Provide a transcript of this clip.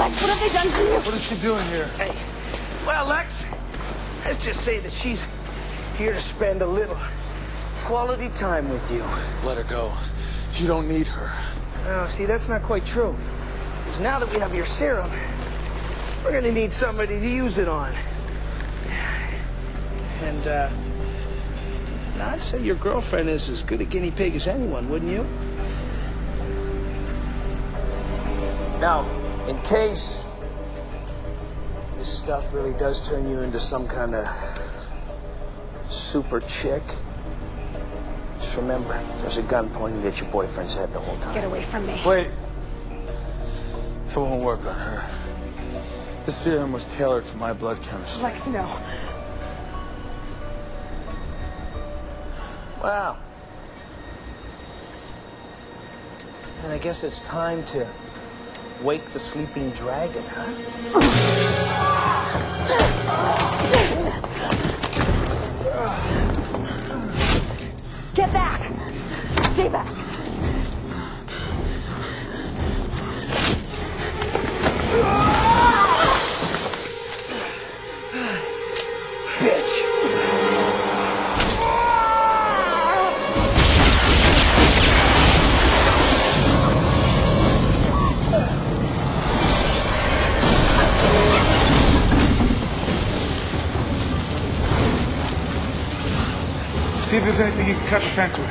Lex, what have they done to you? What is she doing here? Hey, well, Lex, let's just say that she's here to spend a little quality time with you. Let her go. You don't need her. Oh, see, that's not quite true. Because now that we have your serum, we're going to need somebody to use it on. And, I'd say your girlfriend is as good a guinea pig as anyone, wouldn't you? Now, in case this stuff really does turn you into some kind of super chick, just remember, there's a gun pointed at your boyfriend's head the whole time. Get away from me. Wait. It won't work on her. The serum was tailored for my blood chemistry. Lex, no. Wow. And I guess it's time to wake the sleeping dragon, huh? Get back! Stay back! Bitch! See if there's anything you can cut the fence with.